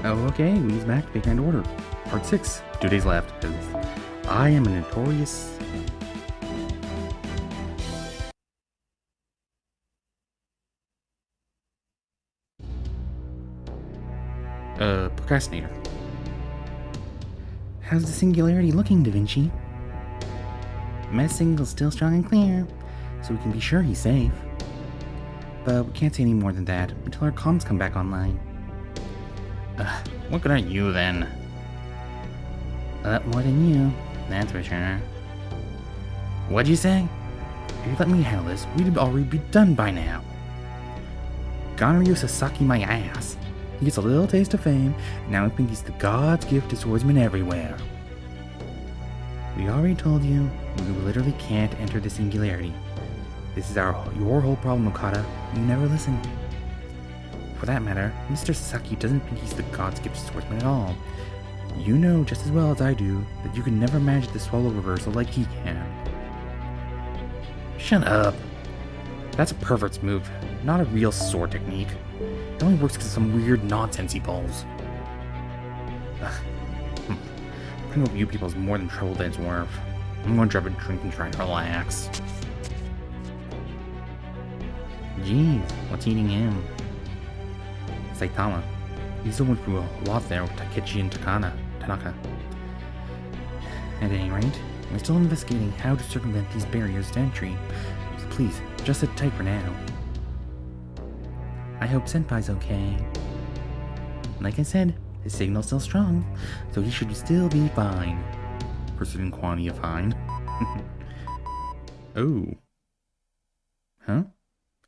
Oh, okay, We's back. Big Grand Order. Part 6. 2 days left, because I am a notorious... procrastinator. How's the singularity looking, Da Vinci? Med signal's still strong and clear, so we can be sure he's safe. But we can't say any more than that until our comms come back online. What good are you, then? More than you, that's for sure. What'd you say? If you let me handle this, we'd already be done by now. Ganryu Sasaki my ass. He gets a little taste of fame, and now I think he's the god's gift to swordsmen everywhere. We already told you, we literally can't enter the singularity. This is your whole problem, Okada. You never listen. For that matter, Mr. Sasaki doesn't think he's the god's gift to swordsman at all. You know just as well as I do that you can never manage the swallow reversal like he can. Shut up. That's a pervert's move, not a real sword technique. It only works because of some weird nonsense he pulls. Putting up you people is more than trouble than it's worth. I'm going to grab a drink and try and relax. Jeez, what's eating him? Saitama. He's the one through a lot there with Takechi and Tanaka. At any rate, we're still investigating how to circumvent these barriers to entry, so please, just sit tight for now. I hope Senpai's okay. Like I said, his signal's still strong, so he should still be fine. For a certain quantity of fine. Oh. Huh?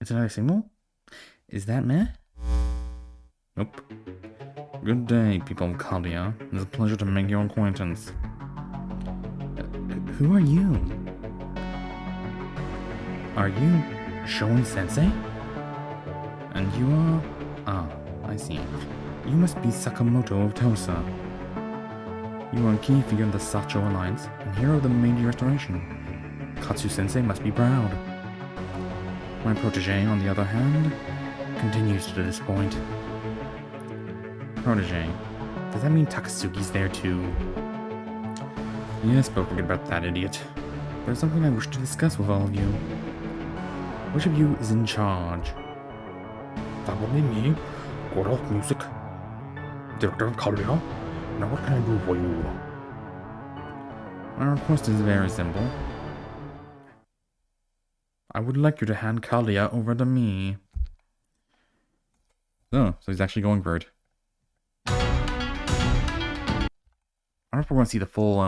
It's another signal? Is that meh? Nope. Good day, people of Caldia. It's a pleasure to make your acquaintance. Who are you? Are you Shoin Sensei? And you are... Ah, I see. You must be Sakamoto of Tosa. You are a key figure in the Sacho Alliance and hero of the Meiji Restoration. Katsu Sensei must be proud. My protege, on the other hand, continues to disappoint. Protege. Does that mean Takasugi's there too? Yes, but forget about that idiot. There's something I wish to discuss with all of you. Which of you is in charge? That would be me, God of Music, Director of Caldia. Now what can I do for you? My request is very simple. I would like you to hand Caldia over to me. Oh, so he's actually going for it. I don't know if we're going to see the full,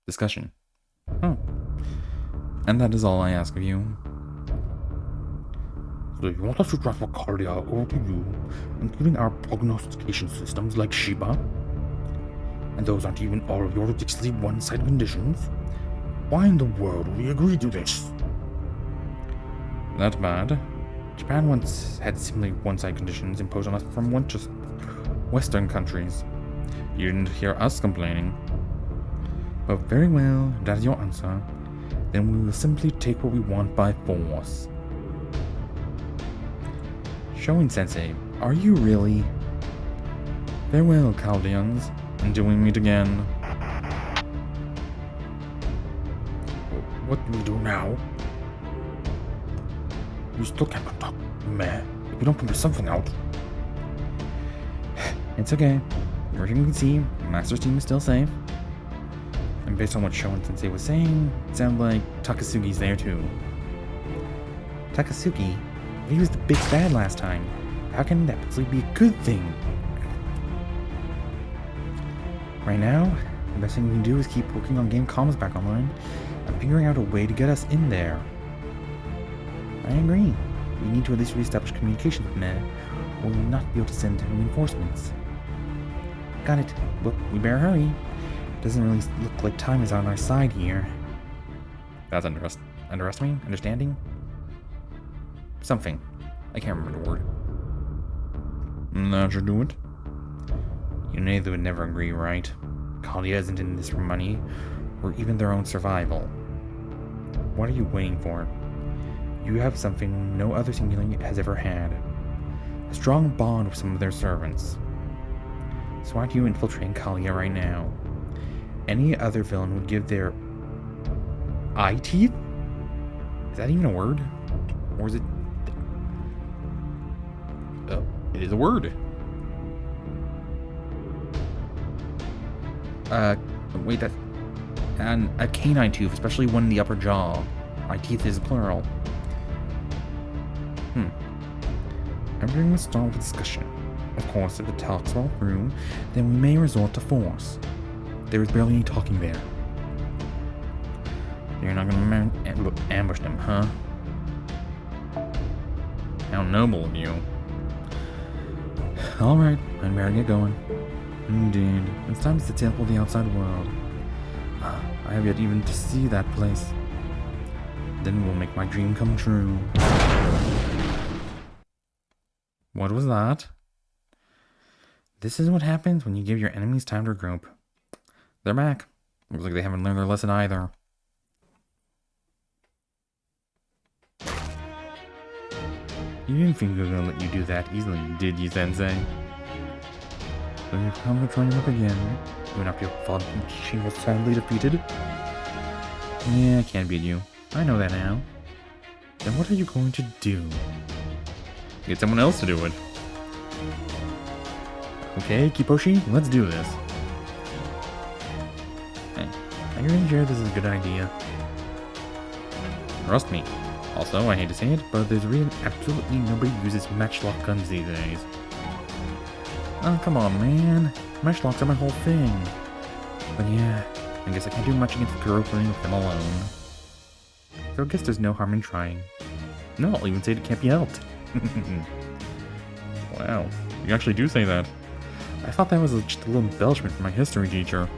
discussion. Oh. And that is all I ask of you. So you want us to transfer Caldia over to you, including our prognostication systems like Shiba? And those aren't even all of your ridiculously one-sided conditions? Why in the world would we agree to this? That bad. Japan once had similar one-sided conditions imposed on us from Western countries. You didn't hear us complaining. But very well, if that is your answer. Then we will simply take what we want by force. Shoin Sensei, are you really? Farewell, Chaldeans, until we meet again. What do we do now? We still can't conduct meh if we don't figure something out. It's okay. Everything we can see, Master's team is still safe. And based on what Shoin Sensei was saying, it sounded like Takasugi's there too. Takasugi? He was the big bad last time. How can that possibly be a good thing? Right now, the best thing we can do is keep working on getting comms back online and figuring out a way to get us in there. I agree. We need to at least reestablish communication with Ned, or we will not be able to send reinforcements. Got it. But we better hurry. It doesn't really look like time is on our side here. That's underestimating? Understanding? Something. I can't remember the word. That should do it. You know they would never agree, right? Caldia isn't in this for money, or even their own survival. What are you waiting for? You have something no other singularity has ever had. A strong bond with some of their servants. So why do you infiltrate Kalia right now? Any other villain would give their eye teeth? Is that even a word? Or is it... Oh, it is a word. Wait, that... And a canine tooth, especially one in the upper jaw. Eye teeth is plural. Everything must start with discussion. Of course, if the talks fall through, then we may resort to force. There is barely any talking there. You're not gonna ambush them, huh? How noble of you. Alright, I'd better get going. Indeed, it's time to tackle the outside world. I have yet even to see that place. Then we'll make my dream come true. What was that? This is what happens when you give your enemies time to regroup. They're back. Looks like they haven't learned their lesson either. You didn't think we were gonna let you do that easily, did you, Sensei? So you've come to try your luck again. Even after your father she was sadly defeated? Yeah, I can't beat you. I know that now. Then what are you going to do? Get someone else to do it. Okay, Kiposhi, let's do this. Hey, are you really sure this is a good idea? Trust me. Also, I hate to say it, but there's really absolutely nobody uses matchlock guns these days. Oh, come on, man. Matchlocks are my whole thing. But yeah, I guess I can't do much against Kurofumi with them alone. So I guess there's no harm in trying. No, I'll even say it can't be helped. Wow, you actually do say that. I thought that was just a little embellishment from my history teacher.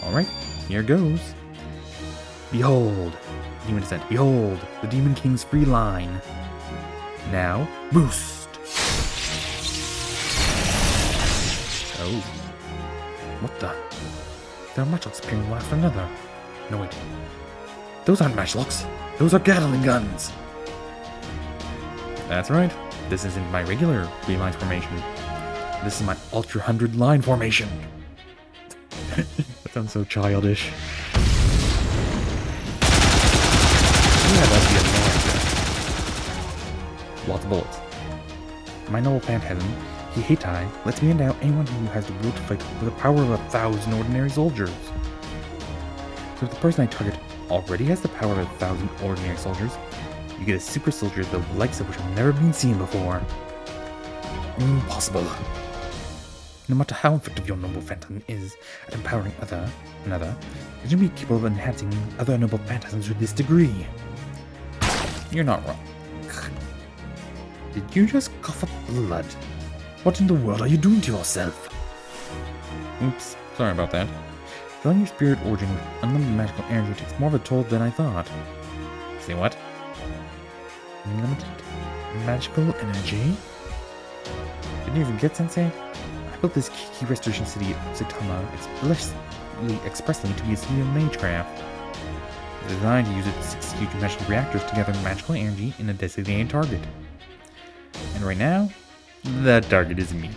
Alright, here goes. Behold, Demon Descent, behold, the Demon King's free line. Now, boost! Oh. What the? There are matchlocks appearing one after another. No, wait. Those aren't matchlocks. Those are Gatling guns! That's right. This isn't my regular 3 lines formation. This is my Ultra 100 line formation. That sounds so childish. Yeah, that'd be annoying. Lots of bullets. My noble phantasm, Hihetai, lets me endow anyone who has the will to fight with the power of 1,000 ordinary soldiers. So if the person I target already has the power of 1,000 ordinary soldiers, you get a super soldier the likes of which have never been seen before. Impossible. No matter how effective your noble phantasm is at empowering another, it should be capable of enhancing other noble phantasms to this degree. You're not wrong. Did you just cough up blood? What in the world are you doing to yourself? Oops, sorry about that. Filling your spirit origin with unlimited magical energy takes more of a toll than I thought. Say what? Unlimited magical energy? Didn't you forget, Sensei? I built this key restoration city of Saitama expressly to be a city of magecraft. It's designed to use its 6 huge magical reactors to gather magical energy in a designated target. And right now, that target is me.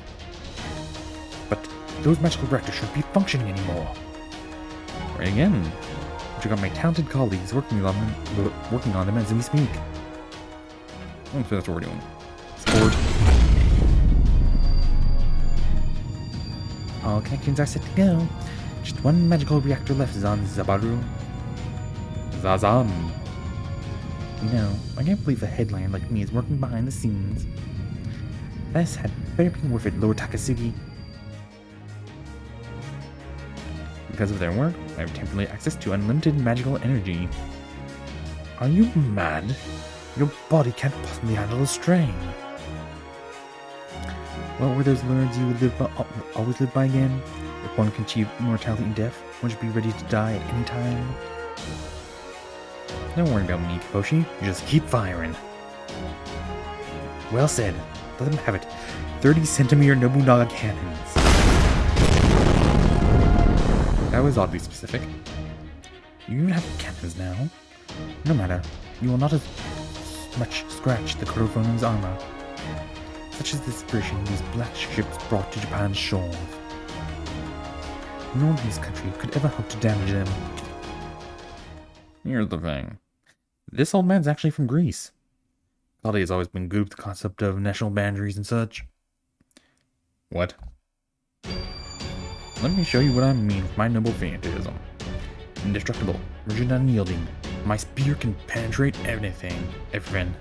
But those magical reactors shouldn't be functioning anymore. Right again. But I got my talented colleagues working on them as we speak. Oh, so that's what we're doing. Sport. All connections are set to go. Just one magical reactor left is on Zabaru. Zazan. No, I can't believe a headliner like me is working behind the scenes. This had better be worth it, Lord Takasugi. Because of their work, I have temporary access to unlimited magical energy. Are you mad? Your body can't possibly handle a strain. What were those words you would always live by again? If one can achieve immortality in death, one should be ready to die at any time. Don't worry about me, Kiposhi. Just keep firing. Well said. Let them have it. 30-centimeter Nobunaga cannons. That was oddly specific. You even have cannons now. No matter. You will not as much scratch the Kurofumi's armor. Such is the inspiration these black ships brought to Japan's shores. No one in this country could ever hope to damage them. Here's the thing. This old man's actually from Greece. Claudia has always been good with the concept of national boundaries and such. What? Let me show you what I mean with my noble phantasm. Indestructible, rigid and unyielding. My spear can penetrate anything. Everything.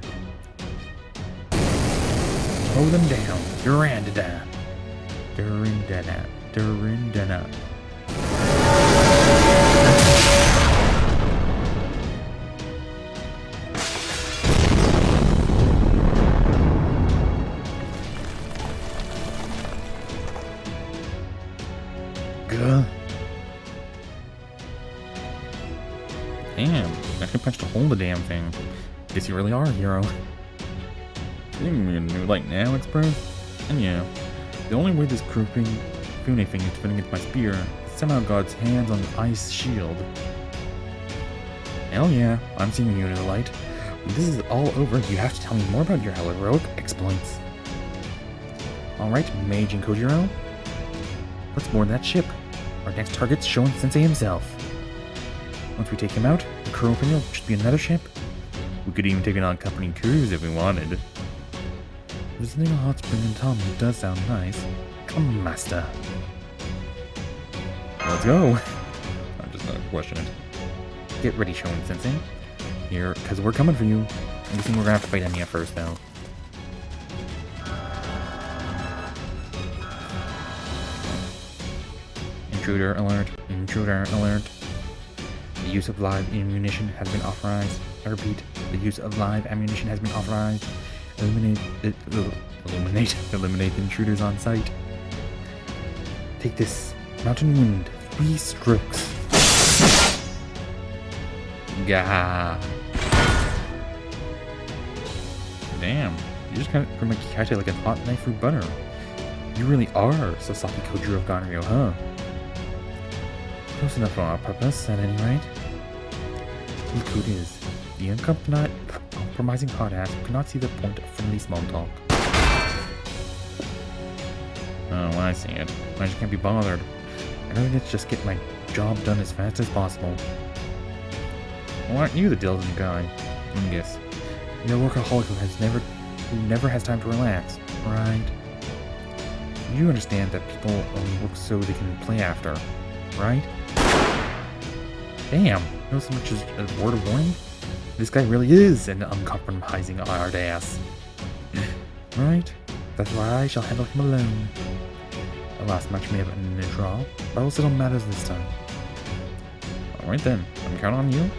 Throw them down. Durandada. Durandada. Durandada. Good. Damn, I actually punched a hole in the damn thing. Guess you really are a hero. You mean a new light now, Express? And yeah, the only way this crooping Fune thing is fitting into my spear is somehow God's hands on the ice shield. Hell yeah, I'm seeing you, new light. When this is all over, you have to tell me more about your heroic exploits. Alright, Mage and Kojiro. Let's board that ship. Our next target's Shonen Sensei himself. Once we take him out, the crew opening will just be another ship. We could even take it on a company cruise if we wanted. Visiting a hot spring in Tommy does sound nice. Come, master. Let's go. I'm just gonna question it. Get ready, Shonen Sensei. Here, because we're coming for you. I'm guessing we're gonna have to fight Enya first, though. Intruder alert. Intruder alert. The use of live ammunition has been authorized. I repeat, the use of live ammunition has been authorized. Eliminate the intruders on site. Take this. Mountain Wind. 3 strokes. Gah. Damn. You just kind of pretty much catch it like a hot knife through butter. You really are Sasaki Kojiro of Ganryo, huh? Close enough for our purpose, at any rate. Look who it is. The uncompromising hard ass who cannot see the point of friendly small talk. Oh, I see it. I just can't be bothered. I really need to just get my job done as fast as possible. Well, aren't you the diligent guy? I guess. You're a workaholic who never has time to relax, right? You understand that people only work so they can play after, right? Damn, no so much as a word of warning? This guy really is an uncompromising hard ass. Right? That's why I shall handle him alone. The last match may have ended in a draw, but I will settle matters this time. Alright then, I'm counting on you.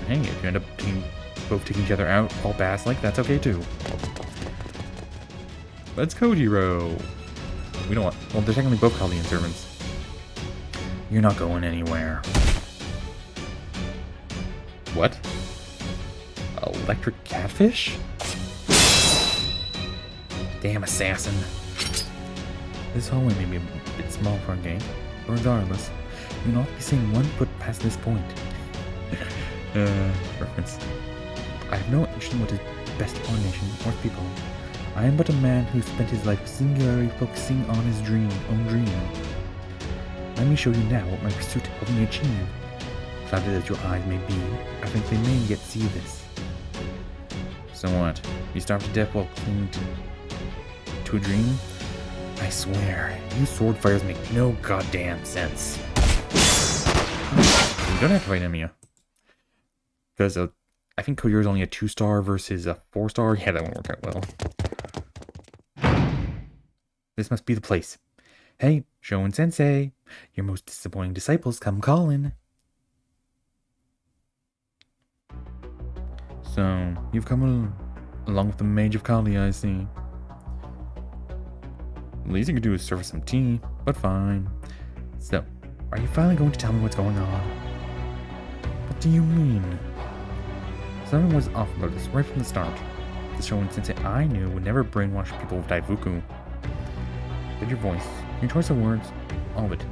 And hey, if you end up both taking each other out all bass like, that's okay too. Let's Kojiro. We don't want, well, they're technically both Chaldean servants. You're not going anywhere. What? Electric catfish? Damn assassin. This hallway may be a bit small for a gate, but regardless, you'll not be seeing 1 foot past this point. Reference. I have no interest in what is best for our nation or people. I am but a man who spent his life singularly focusing on his own dream. Let me show you now what my pursuit helped me achieve. Clouded as your eyes may be, I think they may yet see this. So what? You starved to death while clinging to a dream? I swear, you sword fighters make no goddamn sense. You don't have to fight Emiya. Because I think Kojiro's only a 2-star versus a 4-star. Yeah, that won't work out well. This must be the place. Hey, Shonen Sensei, your most disappointing disciples come calling. So, you've come along with the Mage of Kali, I see. The least you can do is serve us some tea, but fine. So, are you finally going to tell me what's going on? What do you mean? Something was off about this right from the start. The Shonen Sensei I knew would never brainwash people with Daifuku. But your voice, your choice of words, all of it,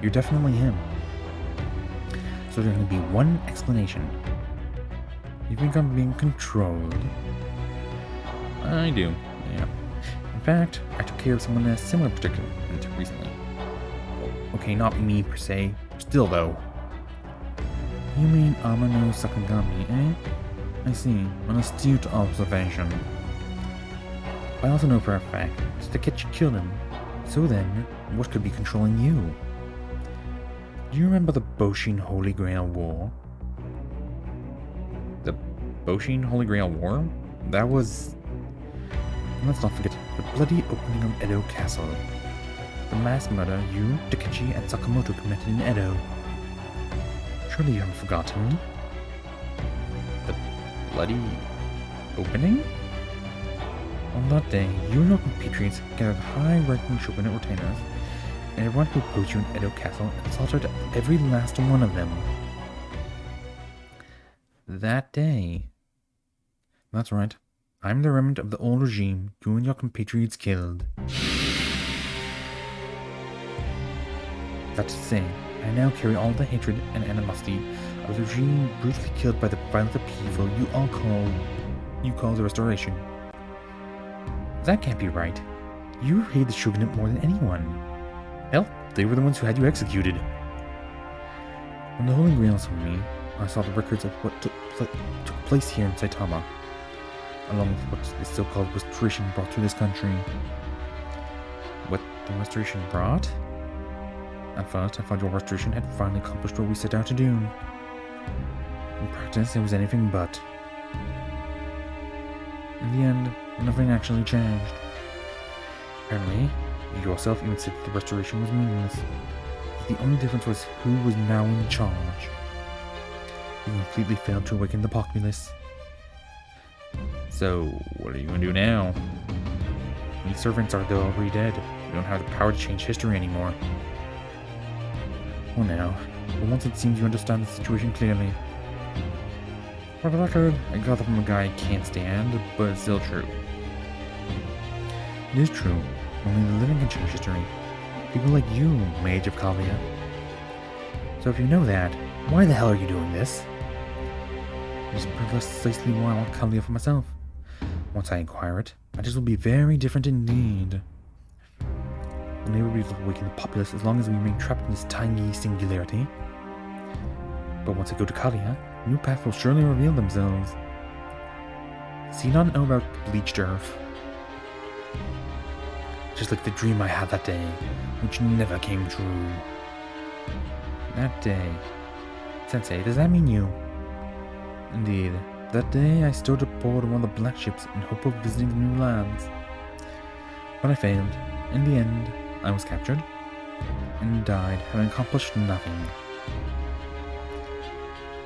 you're definitely him. So there's going to be one explanation. You think I'm being controlled? I do, yeah. In fact, I took care of someone in a similar predicament recently. Okay, not me per se. Still, though. You mean Amano Sakagami, eh? I see. An astute observation. I also know for a fact that Takechi killed him. So then, what could be controlling you? Do you remember the Boshin Holy Grail War? The Boshin Holy Grail War? That was... Let's not forget the bloody opening of Edo Castle. The mass murder you, Takechi, and Sakamoto committed in Edo. Surely you haven't forgotten. The bloody opening? On that day, you and your compatriots gathered high-ranking shogunate retainers, and everyone who opposed you in Edo Castle and slaughtered every last one of them. That day. That's right. I'm the remnant of the old regime you and your compatriots killed. That's to say, I now carry all the hatred and animosity of the regime brutally killed by the violent upheaval you call the Restoration. That can't be right. You hated the shogunate more than anyone. Hell, they were the ones who had you executed. When the Holy Grail summoned me, I saw the records of what took place here in Saitama, along with what the so-called Restoration brought to this country. What the Restoration brought? At first, I thought your Restoration had finally accomplished what we set out to do. In practice, it was anything but. In the end, nothing actually changed. Apparently, you yourself even said that the Restoration was meaningless. The only difference was who was now in charge. You completely failed to awaken the populace. So, what are you going to do now? These servants are already dead. You don't have the power to change history anymore. Well now, but once it seems you understand the situation clearly. For the record, I got that from a guy I can't stand, but it's still true. It is true. Only the living can change history. People like you, Mage of Kalia. So if you know that, why the hell are you doing this? It is precisely why I want Kalia for myself. Once I acquire it, matters will be very different indeed. We'll never be able to awaken the populace as long as we remain trapped in this tiny singularity. But once I go to Kalia, new paths will surely reveal themselves. Does he not know about bleached earth? Just like the dream I had that day, which never came true. That day. Sensei, does that mean you? Indeed. That day I stood aboard one of the black ships in hope of visiting the new lands. But I failed. In the end, I was captured and died, having accomplished nothing.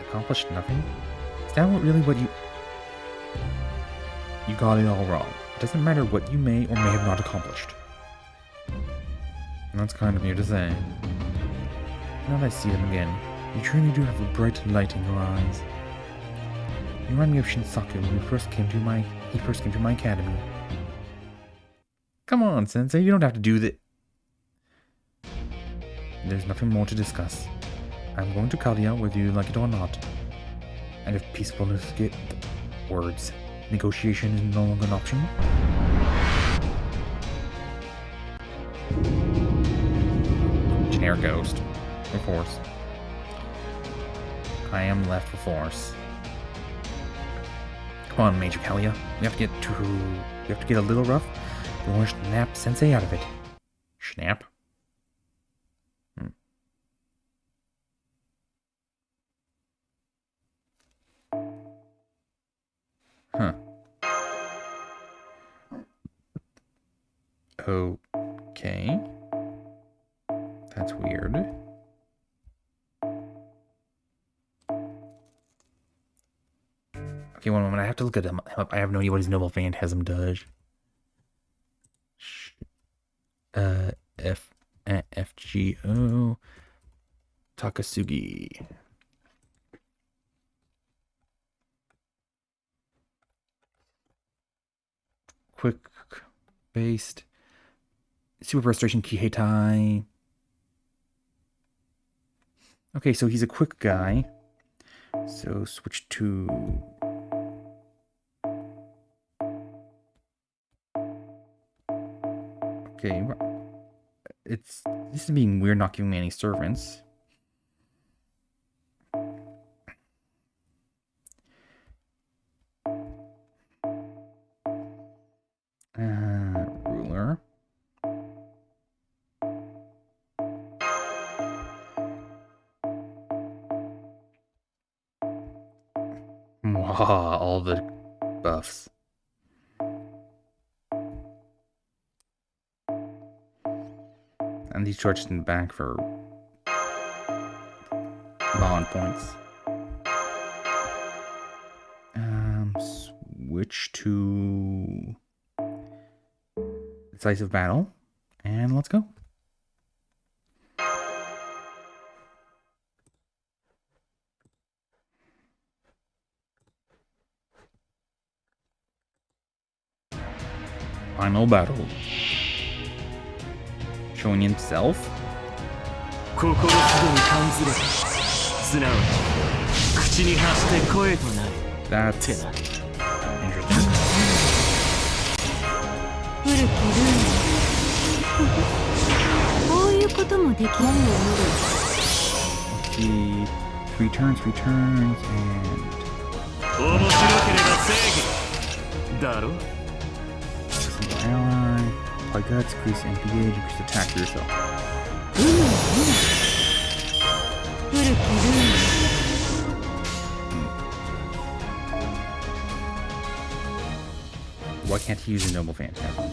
Accomplished nothing? Is that really what you... You got it all wrong. It doesn't matter what you may or may have not accomplished. That's kind of you to say. Now that I see them again, you truly do have a bright light in your eyes. You remind me of Shinsaku when he first came to my academy. Come on, Sensei, you don't have to do that. There's nothing more to discuss. I'm going to Kalia whether you like it or not. And if peacefulness get words, negotiation is no longer an option. Generic ghost. Or force. I am left for force. Come on, Major Kalia. We have to get a little rough. We want to snap Sensei out of it. Snap? Huh. Okay. That's weird. Okay, one moment. I have to look at him up. I have no idea what his noble phantasm does. FGO Takasugi. Quick based super restoration Kiheitai. Okay, so he's a quick guy. So switch to Okay, this is being weird, not giving me any servants. Ruler. Wow, all the buffs. And these charges in the back for bond points. Switch to decisive battle, and let's go. Final battle. Showing himself. That's interesting. Let's see. Three turns, and ally. Apply guts, increase MP gauge, increase attack for yourself. Why can't he use a noble phantasm?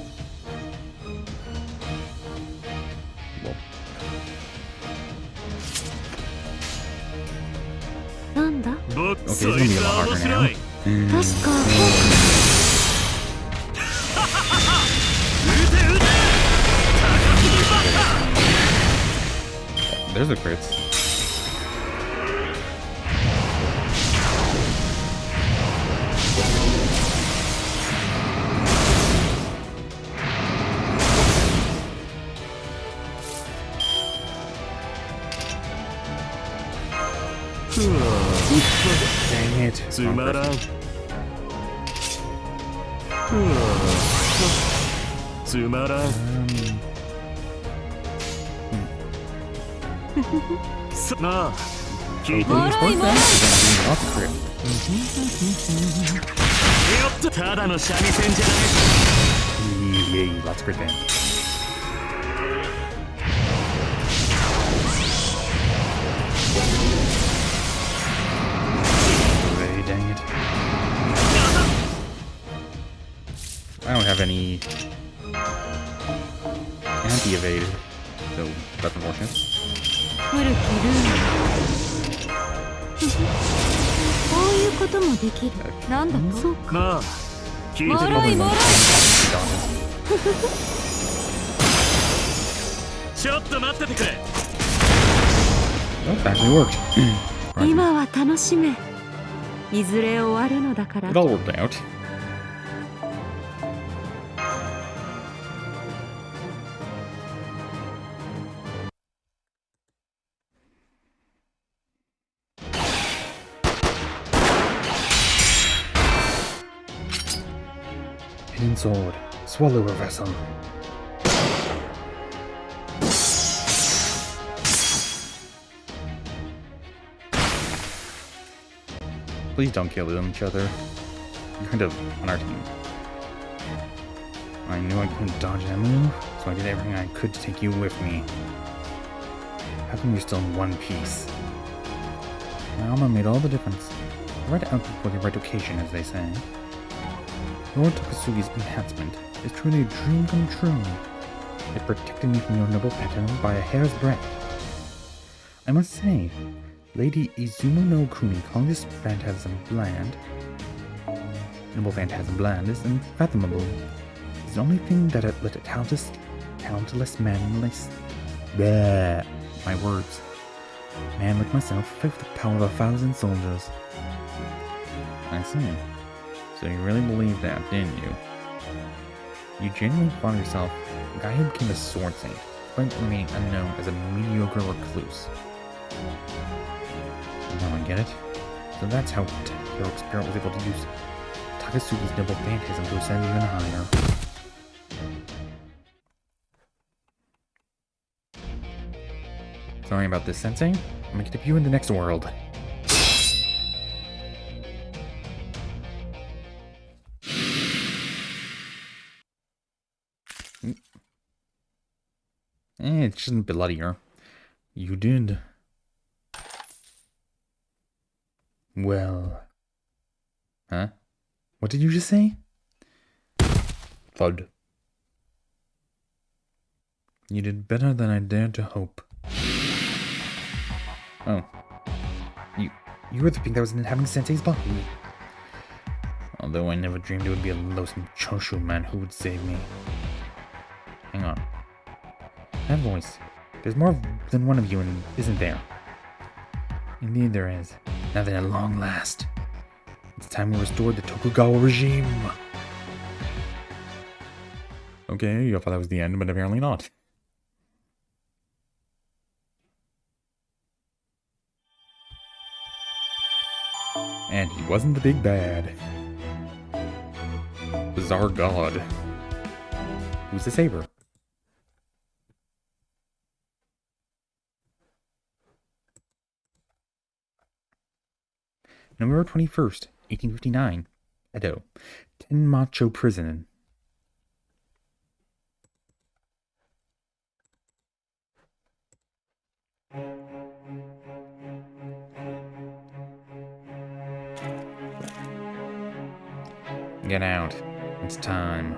Well. Okay, it's gonna be a lot harder now. There's the crits. Dang it. Yay, lots of crit damage. Dang it. I don't have any anti-evade, so that's unfortunate. Oh, it actually worked. It all worked out. Hidden sword. Swallow a vessel. Please don't kill each other. You're kind of on our team. I knew I couldn't dodge that move, so I did everything I could to take you with me. How come you're still in one piece? My armor made all the difference. The right outfit for the right occasion, as they say. Lord Takasugi's enhancement is truly a dream come true. It protected me from your noble pattern by a hair's breadth. I must say, Lady Izumo no Kuni calling this phantasm bland, noble phantasm bland, is unfathomable. It's the only thing that let a talentless man my words. Man like myself fight with the power of 1,000 soldiers. I see. So you really believed that, didn't you? You genuinely thought yourself a guy who became a sword saint, despite remaining unknown as a mediocre recluse. Now I get it. So that's how Heroic Spirit was able to use Takasugi's noble phantasm to ascend even higher. Sorry about this, Sensei. I'm gonna get you in the next world. It's just a bit bloodier. You did. Well. Huh? What did you just say? Thud. You did better than I dared to hope. Oh. You were the pig that was inhabiting Sensei's body. Although I never dreamed it would be a loathsome Choshu man who would save me. Hang on. That voice. There's more than one of you, isn't there? Indeed there is. Now then, at long last, it's time we restored the Tokugawa regime. Okay, you thought that was the end, but apparently not. And he wasn't the big bad. Bizarre god. Who's the saber? November 21st, 1859. Edo. Tenmacho Prison. Get out. It's time.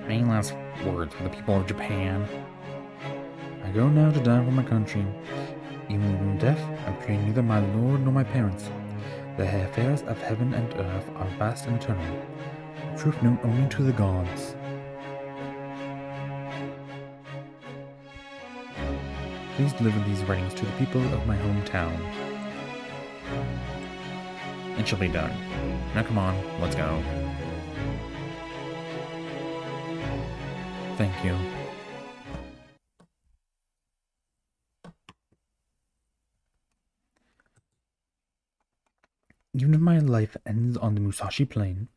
Any last words for the people of Japan? I go now to die for my country. Even in death, I pray neither my lord nor my parents. The affairs of heaven and earth are vast and eternal. Truth known only to the gods. Please deliver these writings to the people of my hometown. It shall be done. Now come on, let's go. Thank you. Even if my life ends on the Musashi Plain,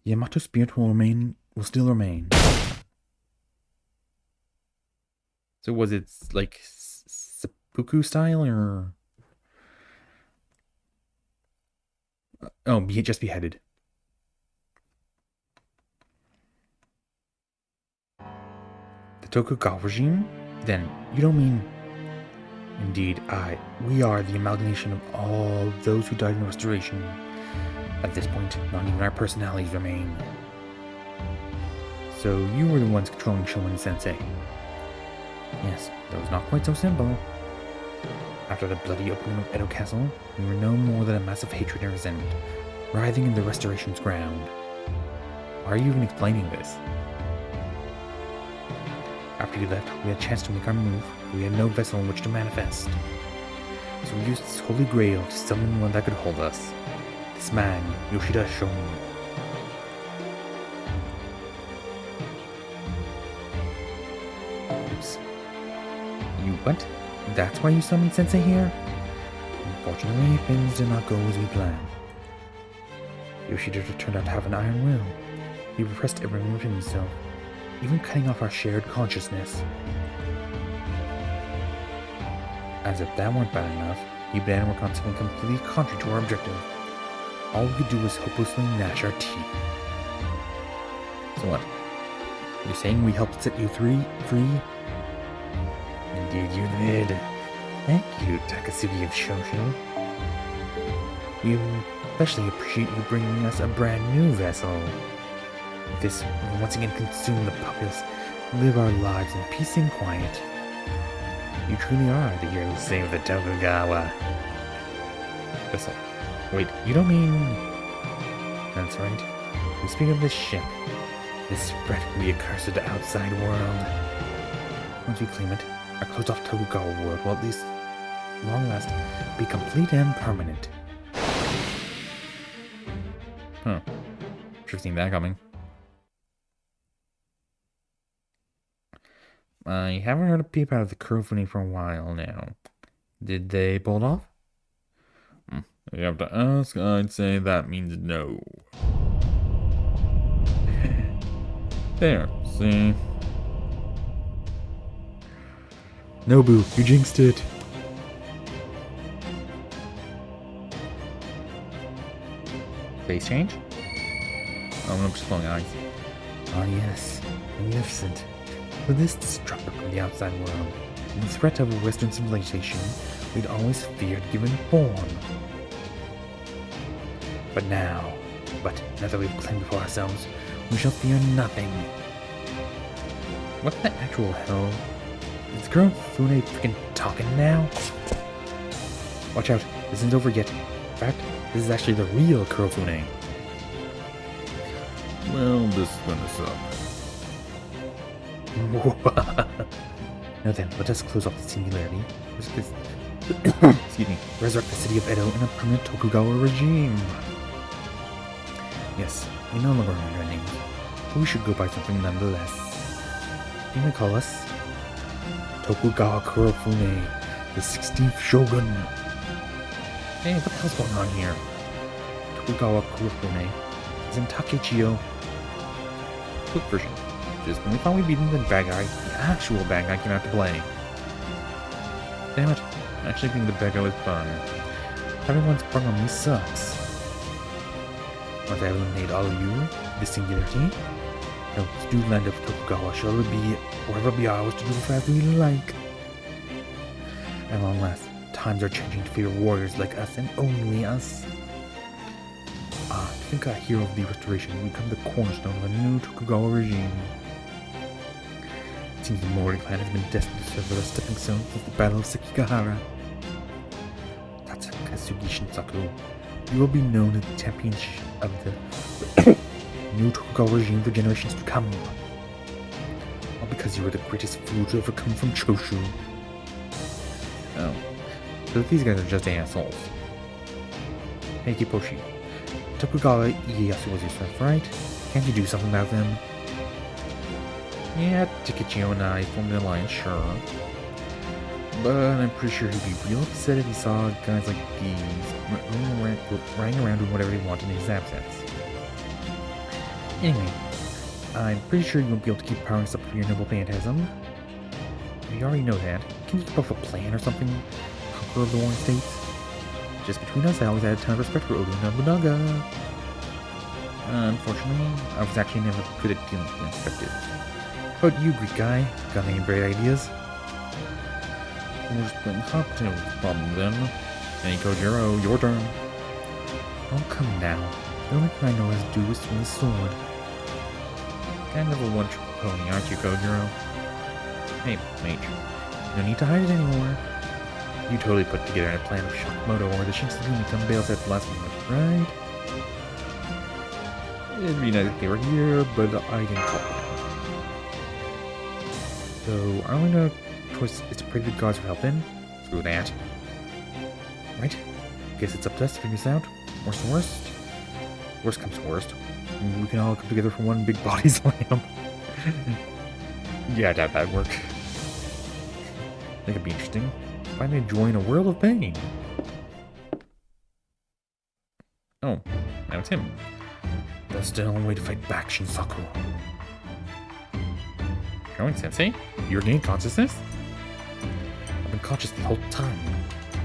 Yamato's spirit will still remain. So was it like seppuku style or? Oh, just beheaded. The Tokugawa regime? Then you don't mean? Indeed, we are the amalgamation of all those who died in Restoration. At this point, not even our personalities remain. So you were the ones controlling Shonen Sensei. Yes, that was not quite so simple. After the bloody opening of Edo Castle, we were no more than a mass of hatred and resentment, writhing in the Restoration's ground. Why are you even explaining this? After you left, we had a chance to make our move, but we had no vessel in which to manifest. So we used this holy grail to summon one that could hold us. This man, Yoshida Shonin. Oops. You what? That's why you summoned Sensei here? Unfortunately, things did not go as we planned. Yoshida turned out to have an iron will. He repressed everyone within himself, even cutting off our shared consciousness. As if that weren't bad enough, he began work on something completely contrary to our objective. All we could do was hopelessly gnash our teeth. So what? You're saying we helped set you free? Indeed you did. Thank you, Takasugi of Shosho. We especially appreciate you bringing us a brand new vessel. With this, we will once again consume the populace, live our lives in peace and quiet. You truly are the hero who saved the Tokugawa. Vessel. Wait, you don't mean... That's right. We speak of this ship. This threat from the accursed outside world. Once we claim it, our closed-off Tokugawa world will at least, long last, be complete and permanent. Huh. Should have seen that coming. I haven't heard a peep out of the Kurofune for a while now. Did they pull it off? If you have to ask, I'd say that means no. There, see? Nobu, you jinxed it. Base change? I'm just closing eyes. Ah, yes. Magnificent. With this disruptor from the outside world, and the threat of a Western civilization we'd always feared given form. But now that we've claimed it for ourselves, we shall fear nothing. What the actual hell? Is Girl Fune freaking talking now? Watch out, this isn't over yet. In fact, this is actually the real Kurofune. Well, this is gonna suck. Now then, let us close off the singularity. Excuse me. Resurrect the city of Edo in a permanent Tokugawa regime. Yes, we no longer remember our names, but we should go by something nonetheless. You may call us Tokugawa Kurofune, the 16th Shogun. Hey, what the hell's going on here? Tokugawa Kurofune is in Takechiyo. Quick version. Just when we thought we'd beaten the bad guy, the actual bad guy came out to play. Damn it. Actually being the bad guy was fun. Having one sprung on me sucks. Once I eliminate all of you, the singularity, no stewed land of Tokugawa shall be wherever be ours to do as we like. At long last, times are changing to favor warriors like us and only us. To think a hero of the restoration will become the cornerstone of a new Tokugawa regime. It seems the Mori clan has been destined to serve as a stepping stone since the Battle of Sekigahara. That's Katsugi Shinsaku. You will be known as the champion of the new Tokugawa regime for generations to come. All because you were the greatest fool to ever come from Choshu. Oh. So these guys are just assholes. Hey Kiposhi, Tokugawa Ieyasu was your friend, right? Can't you do something about them? Yeah, Takechiyo and I formed an alliance, sure. But I'm pretty sure he'd be real upset if he saw guys like these running around doing whatever they want in his absence. Anyway, I'm pretty sure you won't be able to keep powering us up for your noble phantasm. We already know that. Can you keep up a plan or something? Conqueror of the Warring States? Just between us, I always had a ton of respect for Oda Nobunaga. Unfortunately, I was actually never good at dealing with the unexpected. How about you, Greek guy? Got any great ideas? We're splitting hop to the problem then. Hey Kojiro, your turn. Oh, come now. The only thing I know how to do is swing the sword. Kind of a one-trick pony, aren't you, Kojiro? Hey, mage. No need to hide it anymore. You totally put together a plan of Shakamoto or the Shinsengumi come bails at the last moment, right? It'd be nice if they were here, but I didn't call it. So, our only choice is to pray to the gods for help then? Screw that. Right? Guess it's up to us to figure this out. Worst to worst. Worst comes to worst. We can all come together for one big body slam. Yeah, that'd work. That could be interesting. Finally join a world of pain. Oh, now it's him. That's the only way to fight back, Shinsaku. Going, Sensei? You regained consciousness? I've been conscious the whole time,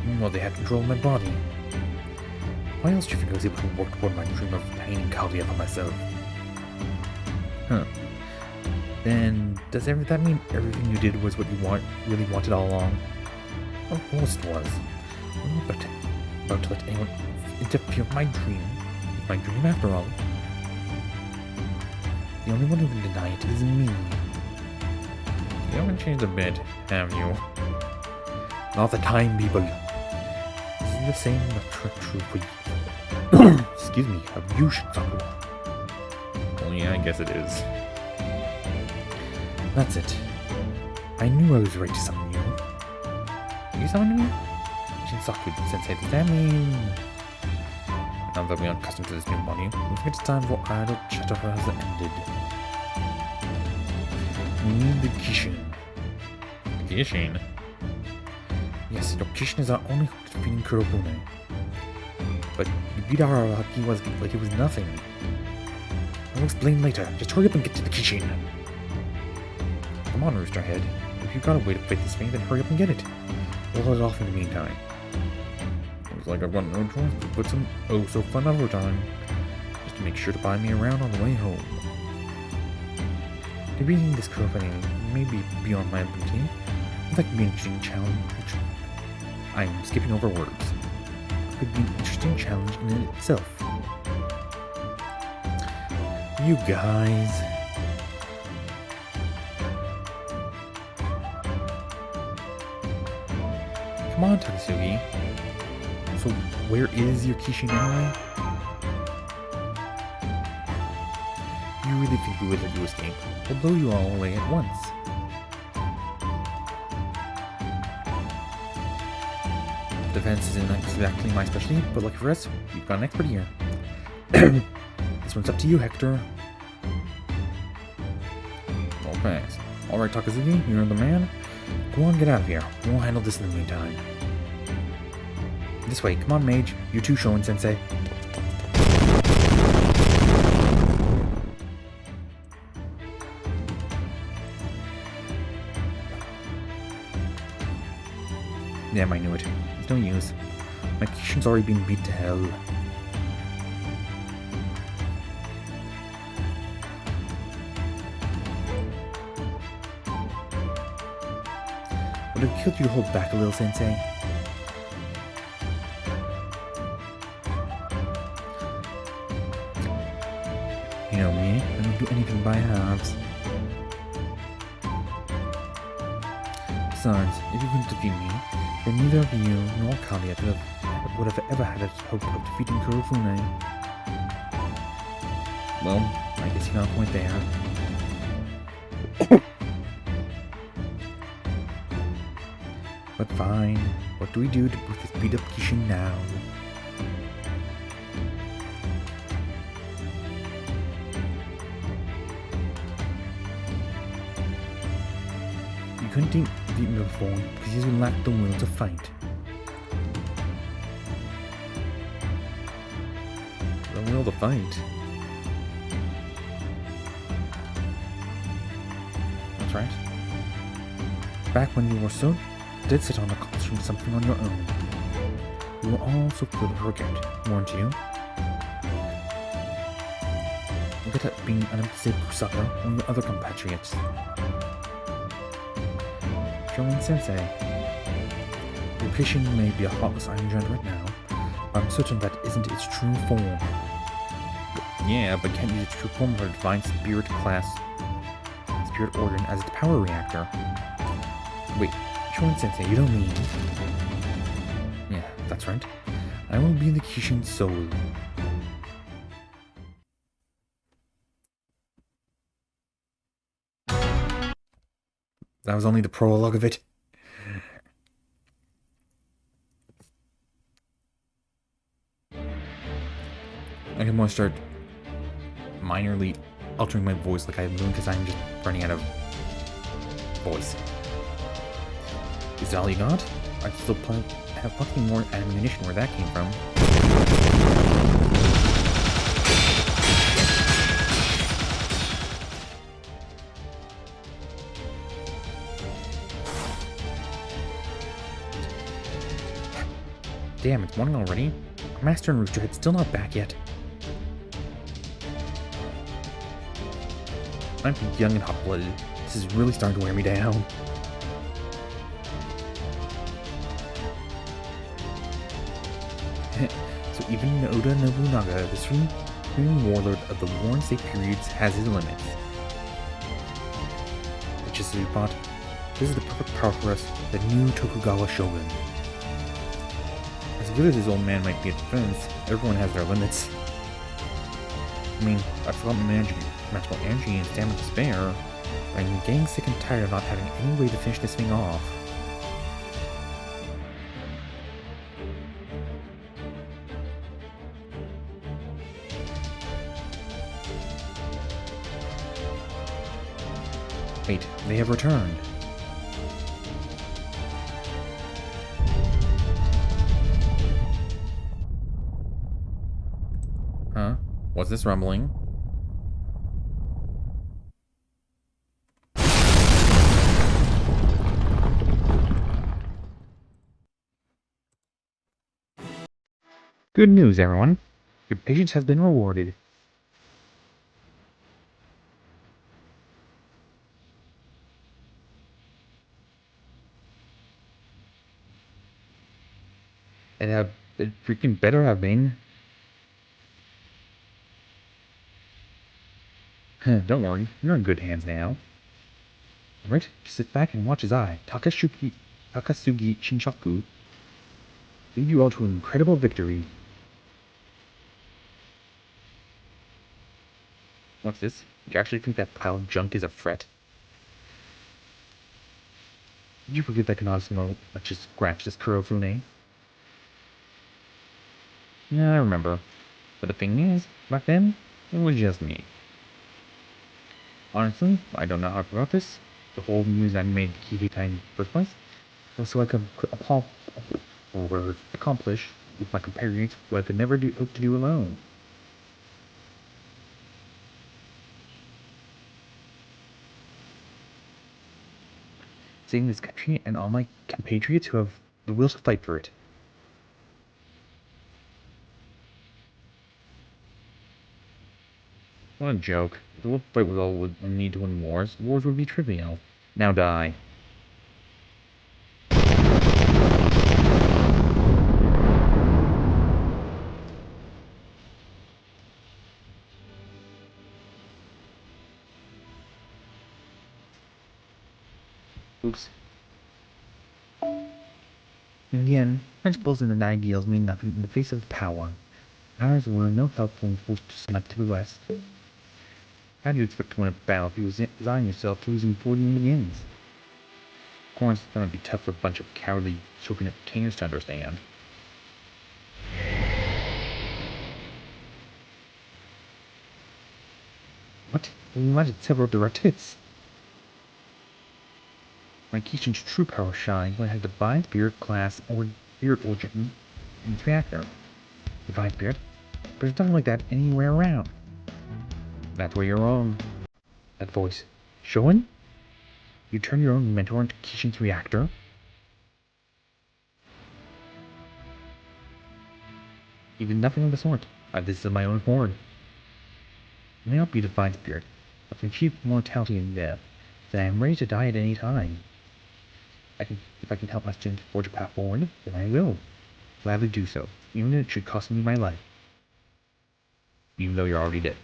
even while they had control of my body. Why else do you think I was able to work toward my dream of pain and Kaguya for myself? Huh. Then, does that mean everything you did was what you really wanted all along? Of course it was. But about to let anyone interfere with my dream. It's my dream after all. The only one who can deny it is me. You haven't changed a bit, have you? Not the time, people. This is the same true for you. Excuse me, of you, Shinsaku. Well, yeah, I guess it is. That's it. I knew I was right to summon you. You summoned me? Shinsaku Sensei, does that mean... Now that we're accustomed to this new body, we think it's time for idle chatter has ended. We need the Kishin. Kishin. Yes, your Kishin is our only hope to defeating Kurofune. But you beat Araki like it was nothing. I'll explain later. Just hurry up and get to the kitchen. Come on, Roosterhead. If you've got a way to fight this thing, then hurry up and get it. We'll hold it off in the meantime. Looks like I've got no choice but to put some oh-so-fun overtime, just to make sure to buy me around on the way home. Defeating this company may be beyond my ability. It could be an interesting challenge. I'm skipping over words. It could be an interesting challenge in itself. You guys. Come on, Takasugi. So, where is your Kishin anyway? You really think we would let you escape? We'll blow you all away at once. Defense isn't exactly my specialty, but lucky for us, we've got an expert here. This one's up to you, Hector. Okay. Alright, Takazuki, you're the man. Go on, get out of here. We'll handle this in the meantime. This way, come on, Mage. You too, Shoin-sensei. Damn, I knew it. It's no use. My Kishin's already been beat to hell. Would it have killed you to hold back a little, Sensei? You know me, I don't do anything by halves. Besides, if you couldn't defeat me, then neither of you nor Kalia would have ever had a hope of defeating Kurofune. Well, I guess you got a point there. But fine, what do we do with this beat up Kishin now? You couldn't beat me before because you lacked the will to fight. The will to fight? That's right. Back when you were so did sit on accomplishing something on your own. You were all so quick to forget, weren't you? Look at being an upset Kusaka or your other compatriots. Shoin-sensei, your Kishin may be a heartless iron giant right now, but I'm certain that isn't its true form. Yeah, but can't use its true form of a divine spirit organ as its power reactor. Wait. Shoin-sensei, you don't mean... Yeah, that's right. I will be the Kishin soul. That was only the prologue of it. I can want to start minorly altering my voice like I've been doing because I'm just running out of voice. Is that all you got? I still have plenty more ammunition where that came from. Damn, it's morning already. Our master and Roosterhead's still not back yet. I'm young and hot-blooded. This is really starting to wear me down. So even Oda Nobunaga, the supreme warlord of the Warring State periods, has his limits. It's just as we thought, this is the perfect power for us, the new Tokugawa Shogun. As good as his old man might be at defense, everyone has their limits. I mean, I've forgotten magical energy and stamina to spare, but I'm getting sick and tired of not having any way to finish this thing off. Wait, they have returned. What's this rumbling? Good news, everyone. Your patience has been rewarded. It freaking better have been. Don't worry, you're in good hands now. Alright, just sit back and watch as Takasugi Shinshaku, lead you all to an incredible victory. What's this? Do you actually think that pile of junk is a threat? Did you forget that Kanasuno just scratched this Kurofune? Yeah, I remember. But the thing is, back then, it was just me. Honestly, I don't know how I forgot this. The whole news I made Kihita in the first place was so I could accomplish with my compatriots what I could never hope to do alone. Saving this country and all my compatriots who have the will to fight for it. What a joke. If the will fight was all we need to win wars would be trivial. Now die. Oops. In the end, principles and ideals mean nothing in the face of power. Ours were no help when forced to stand up to the West. How do you expect to win a battle if you resign yourself to losing before the game begins? Of course, that would be tough for a bunch of cowardly, choking entertainers to understand. What? We landed several direct hits. My Kishin's true power shines when I have Divine Spirit class or Spirit Origin in its reactor. Divine Spirit? But there's nothing like that anywhere around. That's where you're wrong. That voice. Shoin? You turn your own mentor into Kishin's reactor? You did nothing of the sort. This is my own horde. I may not be Divine Spirit, but can achieve mortality and death, then I am ready to die at any time. If I can help my students forge a path forward, then I will. Gladly do so, even if it should cost me my life. Even though you're already dead.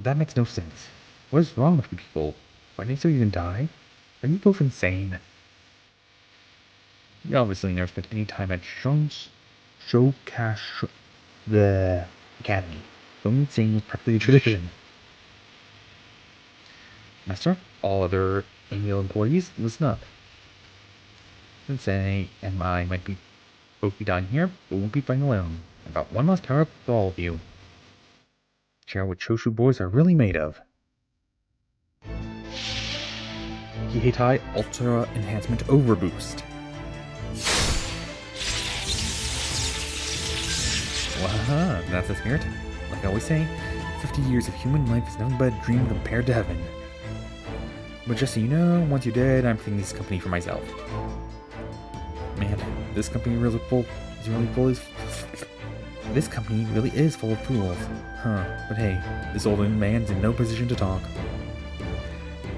That makes no sense. What is wrong with you people? Why didn't you even die? Are you both insane? You obviously never spent any time at the Academy. Going insane was practically a tradition. Master, all other annual employees, listen up. Sensei and I might be both be dying here, but won't be fighting alone. I've got one last power up for all of you. Share what Choshu boys are really made of. Kiheitai Ultra Enhancement Overboost. Waha, that's the spirit. Like I always say, 50 years of human life is nothing but a dream compared to heaven. But just so you know, once you're dead, I'm taking this company for myself. Man, this company is really full of fools. Huh, but hey, this old man's in no position to talk.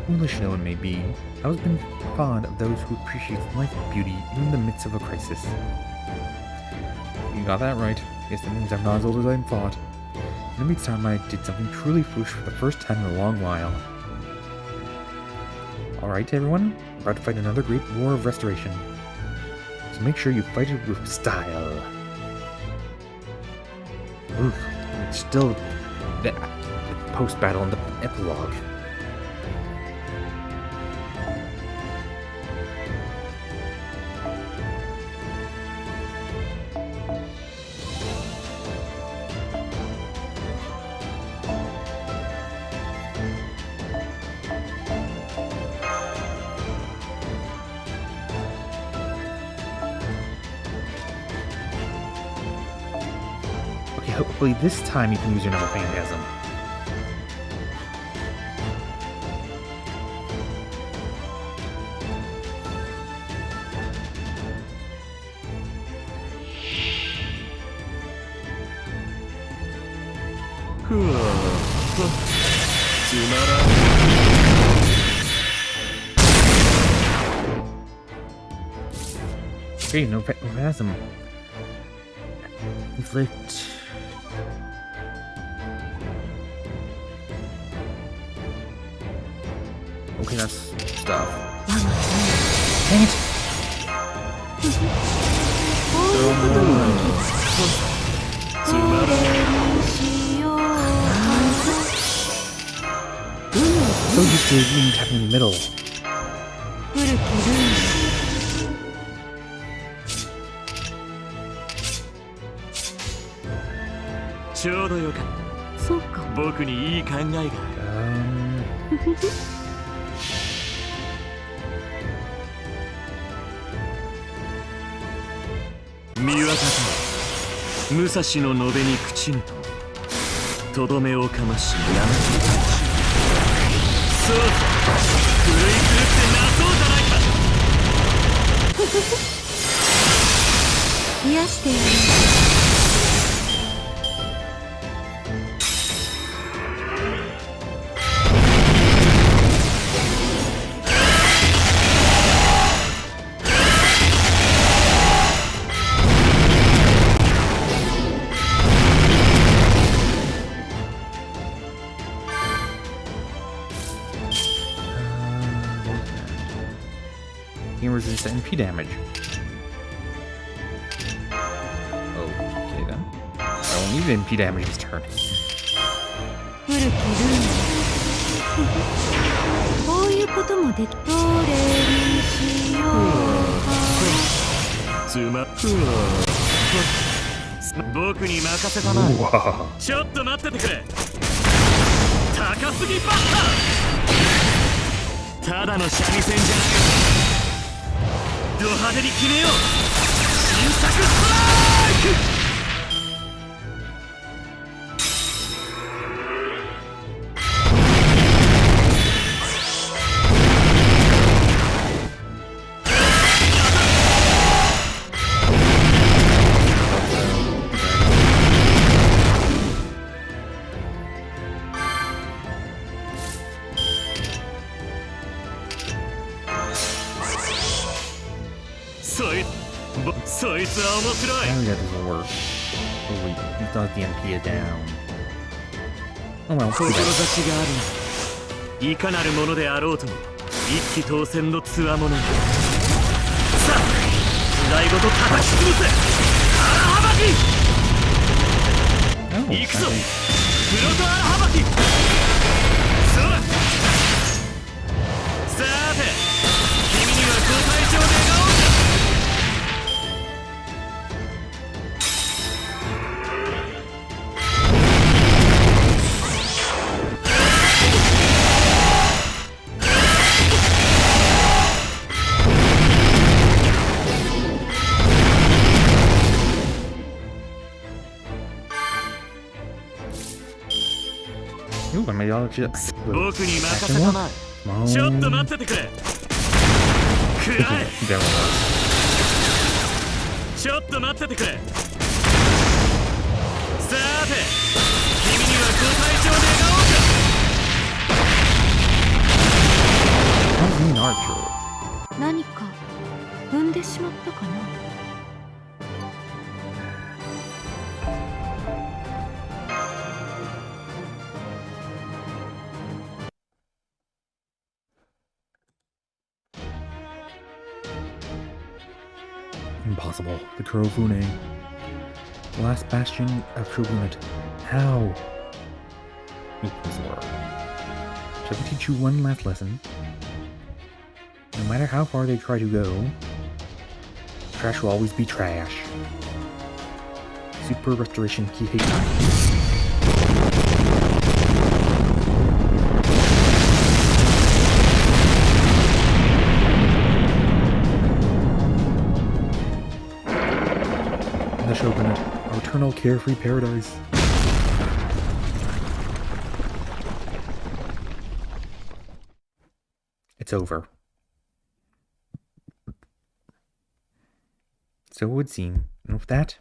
Foolish though it may be, I've always been fond of those who appreciate life and beauty even in the midst of a crisis. You got that right. Guess that means I'm not as old as I thought. And every time I did something truly foolish for the first time in a long while. Alright everyone, we're about to fight another great war of restoration. So make sure you fight it with style. Ooh, it's still the post-battle and the epilogue. Okay, hopefully this time you can use your Number Phantasm. Okay, no Phantasm. Inflict. Okay, that's stuff. Dang it! So used to being tapping in the middle. ちょうどよかった。そうか。僕にいい考えが。見渡せ。武蔵の延べに朽ちぬと。とどめをかましやめて。そう。狂い狂ってなそうじゃないか。癒してやる。Resist NP damage. Okay then. I won't need NP damage this turn. Wow. ド派手に決めよう。新作ストライク。そいつは面白い。 Oh, that doesn't work. Oh wait, he thought the MP is down. Oh well, 志がある。いかなるものであろうとも一騎当選の強者。さあ、台ごと叩き潰せ。荒はばき。行くぞ。プロト荒はばき。そう。さて、君にはご隊長願おうか。Ooh, I made all of it. 僕に任せたまえ。ちょっと待っててくれ。くらえ。ちょっと待っててくれ。さて、君にはご隊長願おうか。How's he an archer? 何か踏んでしまったかな。Impossible. The Kurofune. The last bastion of true unit. How? Oop, this work. Shall we teach you one last lesson? No matter how far they try to go, trash will always be trash. Super Restoration Kihei. The Shogunate are eternal carefree paradise. It's over. So it would seem. And with that,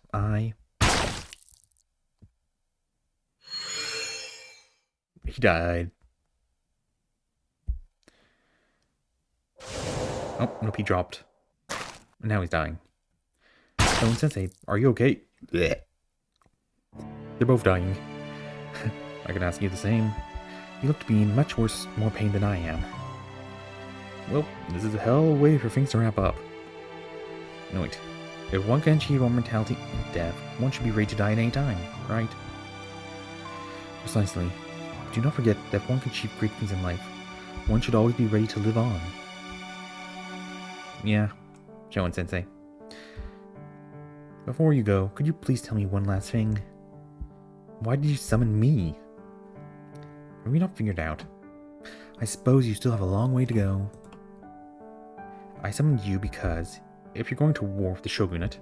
He died. Oh, nope, he dropped. Now he's dying. Shonen Sensei, are you okay? Blech. They're both dying. I can ask you the same. You look to be in much more pain than I am. Well, this is a hell of a way for things to wrap up. No, wait. If one can achieve immortality in death, one should be ready to die at any time, right? Precisely. Do not forget that if one can achieve great things in life, one should always be ready to live on. Yeah, Shonen Sensei. Before you go, could you please tell me one last thing? Why did you summon me? Have we not figured out? I suppose you still have a long way to go. I summoned you because, if you're going to war with the shogunate,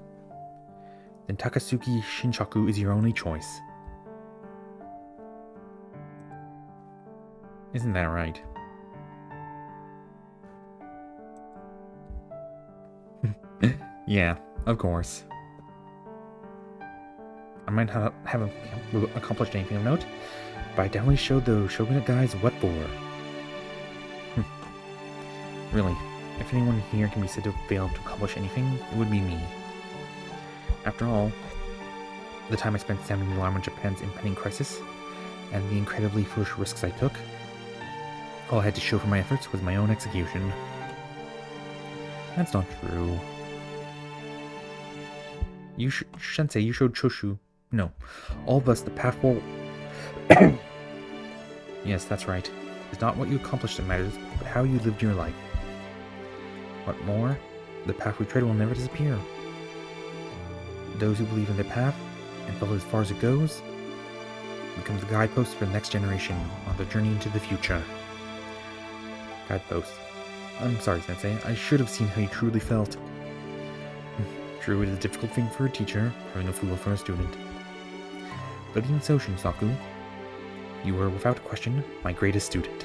then Takasuki Shinshaku is your only choice. Isn't that right? Yeah, of course. I might not have accomplished anything of note, but I definitely showed those shogunate guys what for. Really, if anyone here can be said to have failed to accomplish anything, it would be me. After all, the time I spent sounding the alarm on Japan's impending crisis, and the incredibly foolish risks I took, all I had to show for my efforts was my own execution. That's not true. Sensei, you showed Choshu. No, all of us the path forward. Yes, that's right. It's not what you accomplished that matters, but how you lived your life. What more, the path we tread will never disappear. Those who believe in the path and follow as far as it goes becomes the guidepost for the next generation on their journey into the future. Guidepost. I'm sorry, Sensei. I should have seen how you truly felt. True, it is a difficult thing for a teacher, having a fool for a student. But even so, Shinsaku, you were without question my greatest student.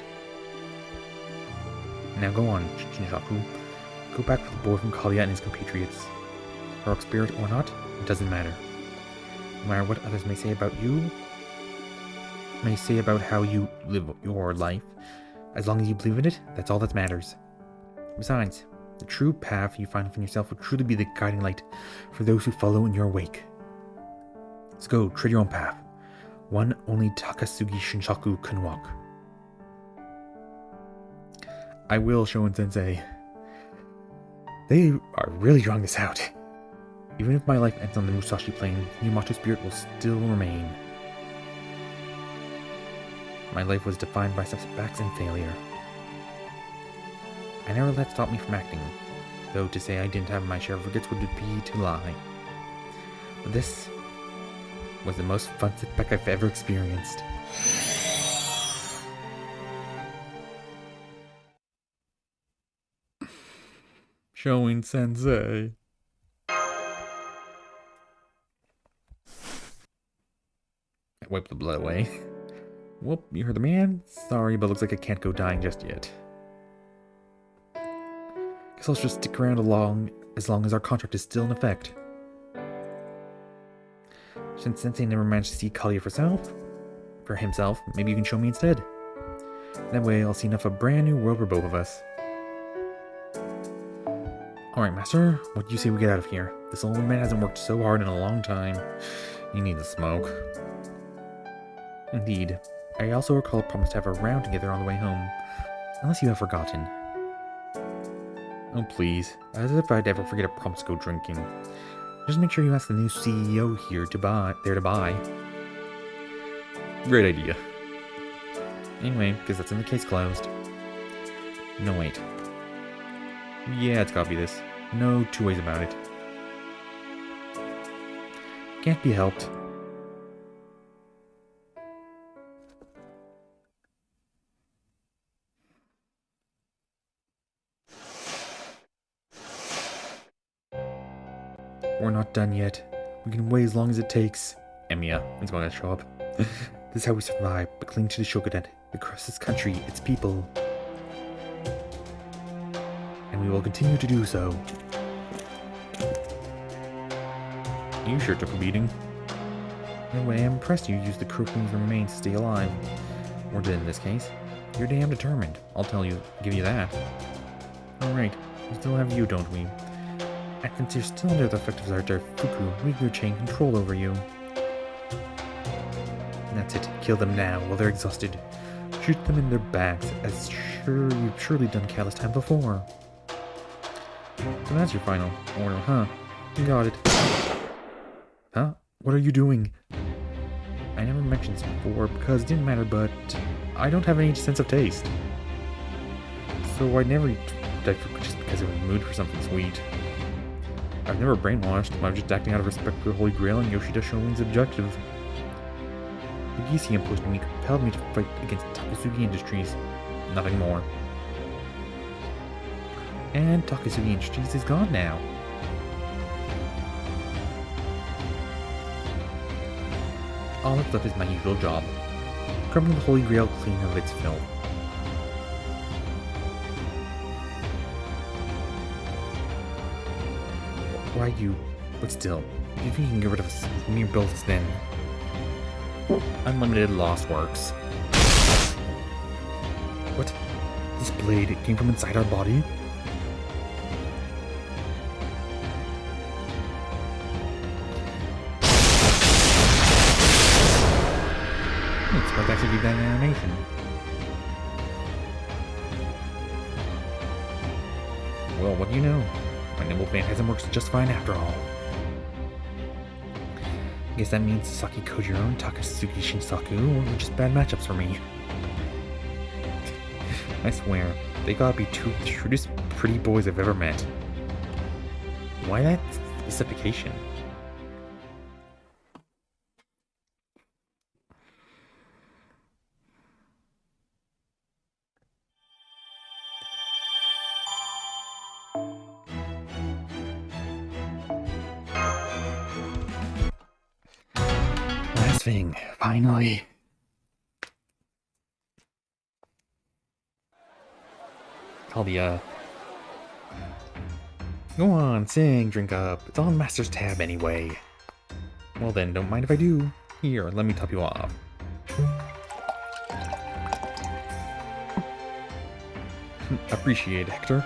Now go on, Shinsaku. Go back with the boy from Kalia and his compatriots. Heroic spirit or not, it doesn't matter. No matter what others may say about you, may say about how you live your life, as long as you believe in it, that's all that matters. Besides, the true path you find for yourself will truly be the guiding light for those who follow in your wake. Let's go, tread your own path. One only Takasugi Shinshaku can walk. I will, Shonen Sensei. They are really drawing this out. Even if my life ends on the Musashi Plain, the Yamato spirit will still remain. My life was defined by setbacks and failure. I never let stop me from acting, though to say I didn't have my share of regrets would be to lie. But this was the most fun setback I've ever experienced. Shonen Sensei. I wiped the blood away. Whoop, you heard the man? Sorry, but looks like I can't go dying just yet. Guess I'll just stick around as long as our contract is still in effect. Since Sensei never managed to see Kalia for himself, maybe you can show me instead. That way I'll see enough of a brand new world for both of us. Alright, Master, what do you say we get out of here? This old man hasn't worked so hard in a long time. He needs a smoke. Indeed. I also recall a promise to have a round together on the way home. Unless you have forgotten. Oh please, as if I'd ever forget a promise to go drinking. Just make sure you ask the new CEO here to buy. Great idea. Anyway, because that's in the case closed. No, wait. Yeah, it's gotta be this. No two ways about it. Can't be helped. We're not done yet. We can wait as long as it takes. Emiya is going to show up. This is how we survive, but cling to the shogunate, across this country, its people. And we will continue to do so. You sure took a beating. Anyway, I'm impressed you used the Krokun's remains to stay alive. Or did in this case. You're damn determined. I'll give you that. Alright, we still have you, don't we? And since you're still under the effect of Zardarfuku, we can retain control over you. That's it. Kill them now, while they're exhausted. Shoot them in their backs, as you've surely done countless times before. So that's your final order, huh? You got it. Huh? What are you doing? I never mentioned this before because it didn't matter, but I don't have any sense of taste. So I never eat Daifuku just because I'm in the mood for something sweet. I've never brainwashed, I was just acting out of respect for the Holy Grail and Yoshida Shoin's objective. The Gisi imposed on me compelled me to fight against Takasugi Industries. Nothing more. And Takasugi Industries is gone now. All that's left is my usual job. Scrubbing the Holy Grail clean of its filth. Why you? But still, if you think you can get rid of mere bullets then... Unlimited lost works. What? This blade came from inside our body? It's supposed to actually be that animation. Well, what do you know? My nimble phantasm works just fine after all. I guess that means Sasaki Kojiro and Takasugi Shinsaku were just bad matchups for me. I swear, they gotta be two of the shrewdest pretty boys I've ever met. Why that specification? Thing, finally. Talia. Go on, sing, drink up. It's on Master's tab anyway. Well then, don't mind if I do. Here, let me top you off. Appreciate, Hector.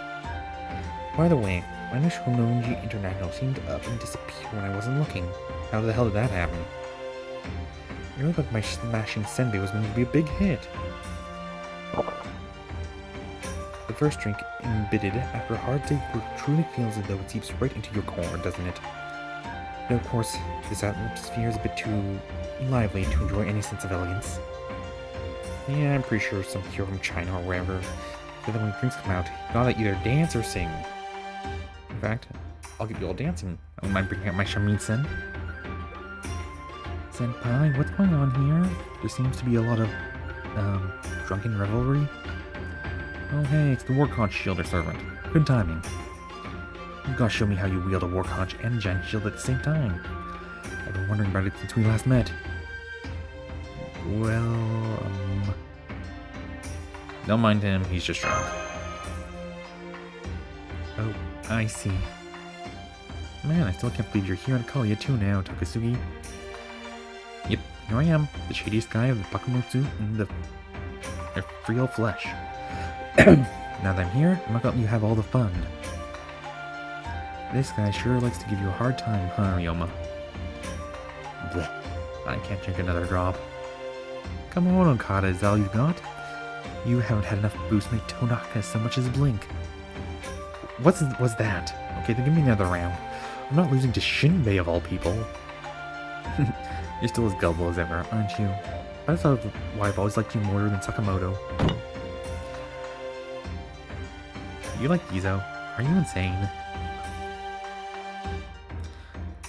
By the way, my initial Nonji International seemed to up and disappear when I wasn't looking. How the hell did that happen? It looked like my smashing senbei was going to be a big hit. The first drink, embittered after a hard day's work, truly feels as though it seeps right into your core, doesn't it? Though of course, this atmosphere is a bit too lively to enjoy any sense of elegance. Yeah, I'm pretty sure some hero from China or wherever said that when drinks come out, you gotta either dance or sing. In fact, I'll get you all dancing. I don't mind bringing out my shamisen. Senpai, what's going on here? There seems to be a lot of, drunken revelry. Oh hey, it's the war conch shielder servant. Good timing. You've got to show me how you wield a war conch and a giant shield at the same time. I've been wondering about it since we last met. Well, don't mind him, he's just drunk. Oh, I see. Man, I still can't believe you're here on Kalia too now, Takasugi. Yep, here I am, the shadiest guy of the Bakumotsu in the real flesh. Now that I'm here, I'm not gonna let you have all the fun. This guy sure likes to give you a hard time, huh, Ryoma? Blech. I can't drink another drop. Come on, Okada, is that all you got? You haven't had enough boost to make Tonaka so much as blink. What's that? Okay, then give me another round. I'm not losing to Shinbei of all people. You're still as gullible as ever, aren't you? That's why I've always liked you more than Sakamoto. You like Gizo? Are you insane?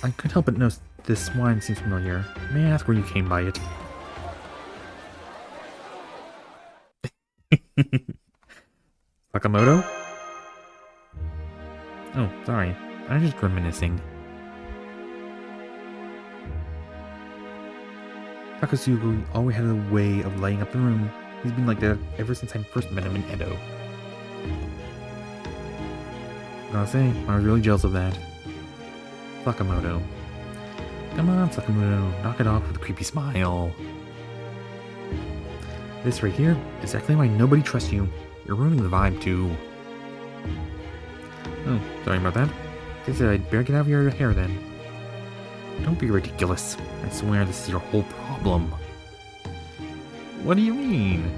I couldn't help but notice this wine seems familiar. May I ask where you came by it? Sakamoto? Oh, sorry. I'm just reminiscing. Takasugi always had a way of lighting up the room. He's been like that ever since I first met him in Edo. Gotta say, I was really jealous of that. Sakamoto. Come on, Sakamoto, knock it off with a creepy smile. This right here is exactly why nobody trusts you. You're ruining the vibe too. Oh, sorry about that. They said I'd better get out of your hair then. Don't be ridiculous. I swear this is your whole problem. What do you mean?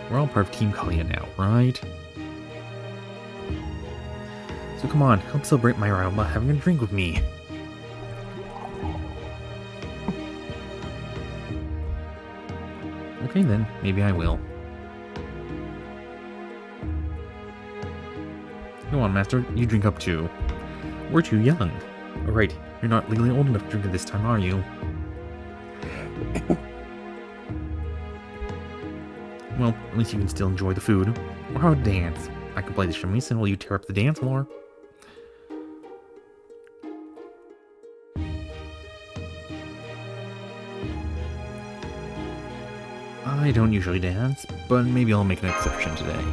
We're all part of Team Kalia now, right? So come on, help celebrate my arrival by having a drink with me. Okay then, maybe I will. Go on, Master, you drink up too. We're too young. Alright, you're not legally old enough to drink it this time, are you? Well, at least you can still enjoy the food. Or how to dance. I can play the shamisen while you tear up the dance floor. I don't usually dance, but maybe I'll make an exception today.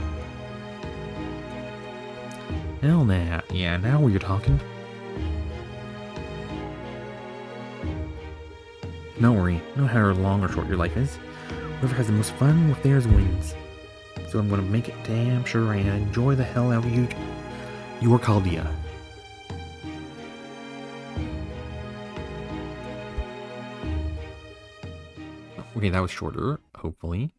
Hell nah, yeah, now you're talking. Don't worry, no matter how long or short your life is, whoever has the most fun with theirs wins. So I'm gonna make it damn sure I enjoy the hell out of you, your Chaldea. Okay, that was shorter, hopefully.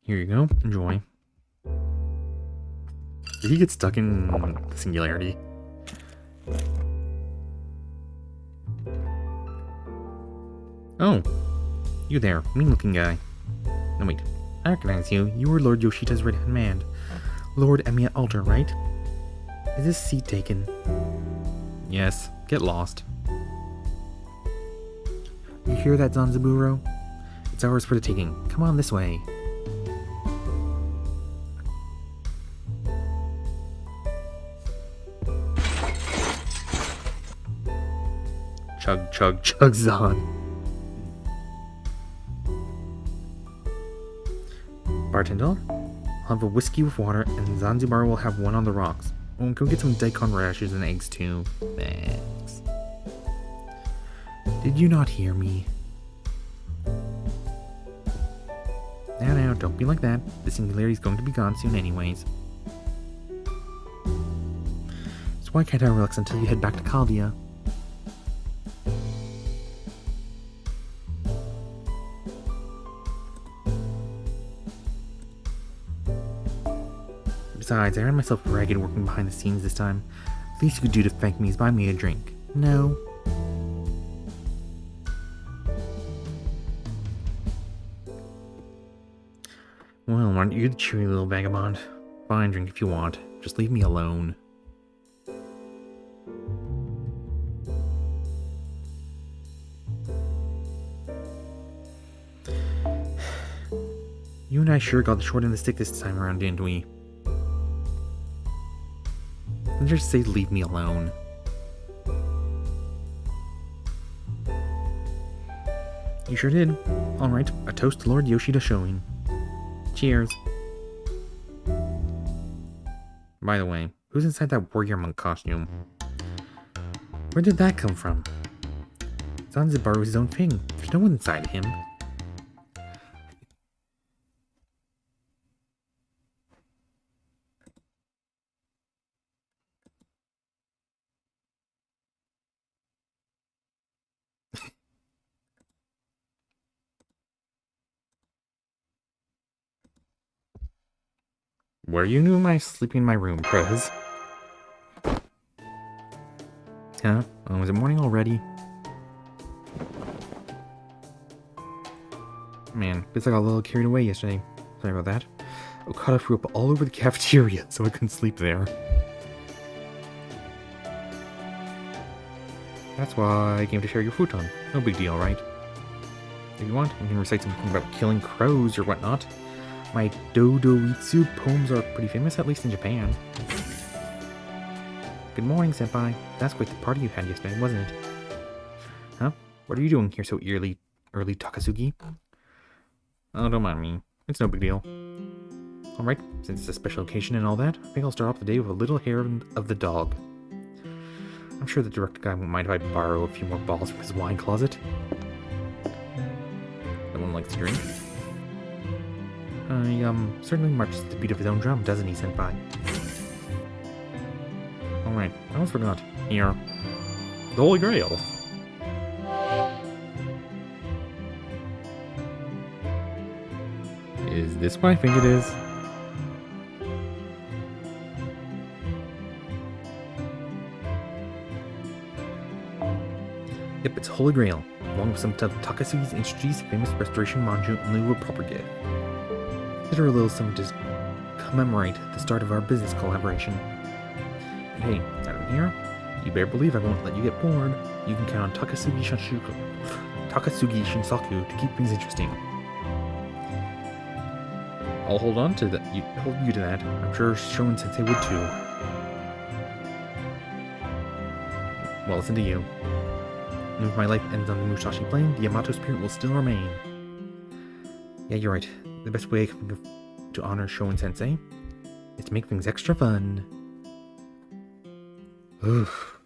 Here you go, enjoy. Did he get stuck in the singularity? Oh, you there, mean-looking guy. No wait, I recognize you. You were Lord Yoshita's right-hand man. Lord Emiya Alter, right? Is this seat taken? Yes, get lost. You hear that, Zanzaburo? It's ours for the taking. Come on this way. Chug, chug, chug, Zan. Bartender? I'll have a whiskey with water, and Zanzibar will have one on the rocks. Oh, go get some daikon radishes and eggs too. Thanks. Did you not hear me? Now, don't be like that. The singularity's going to be gone soon anyways. So why can't I relax until you head back to Chaldea? Besides, I ran myself ragged working behind the scenes this time. The least you could do to thank me is buy me a drink. No. Well, aren't you the cheery little vagabond? Fine, drink if you want. Just leave me alone. You and I sure got the short end of the stick this time around, didn't we? And just say leave me alone. You sure did. Alright, a toast to Lord Yoshida showing. Cheers. By the way, who's inside that warrior monk costume? Where did that come from? Zanzibar was his own thing. There's no one inside him. Were you new my sleeping in my room, Prez? Huh? Oh, is it morning already? Man, guess I got a little carried away yesterday. Sorry about that. Okada threw up all over the cafeteria, so I couldn't sleep there. That's why I came to share your futon. No big deal, right? If you want, you can recite something about killing crows or whatnot. My Dodoitsu poems are pretty famous, at least in Japan. Good morning, Senpai. That's quite the party you had yesterday, wasn't it? Huh? What are you doing here so early, Takasugi? Oh, don't mind me. It's no big deal. Alright, since it's a special occasion and all that, I think I'll start off the day with a little hair of the dog. I'm sure the director guy won't mind if I borrow a few more balls from his wine closet. No one likes to drink. Certainly marches to the beat of his own drum, doesn't he, Senpai? Alright, I almost forgot. Here. The Holy Grail. Is this what I think it is? Yep, it's Holy Grail, along with some of Takasugi's Industries' famous restoration manju and lieu of proper gift. Consider a little something to commemorate the start of our business collaboration. And hey, out of here, you better believe I won't let you get bored. You can count on Takasugi Shinsaku to keep things interesting. I'll hold on to that. Hold you to that. I'm sure Shonen Sensei would too. Well, listen to you. And if my life ends on the Musashi Plain, the Yamato spirit will still remain. Yeah, you're right. The best way to honor Shonen Sensei is to make things extra fun. Oof.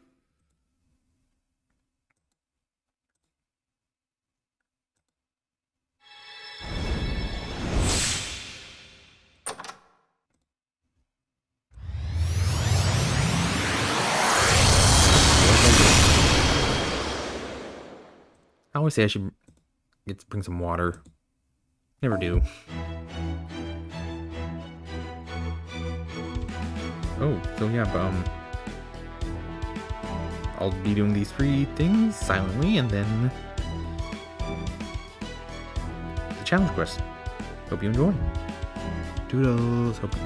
I always say I should bring some water. Never do. Oh, so yeah, but I'll be doing these 3 things silently, and then the challenge quest. Hope you enjoy. Toodles. Hope you.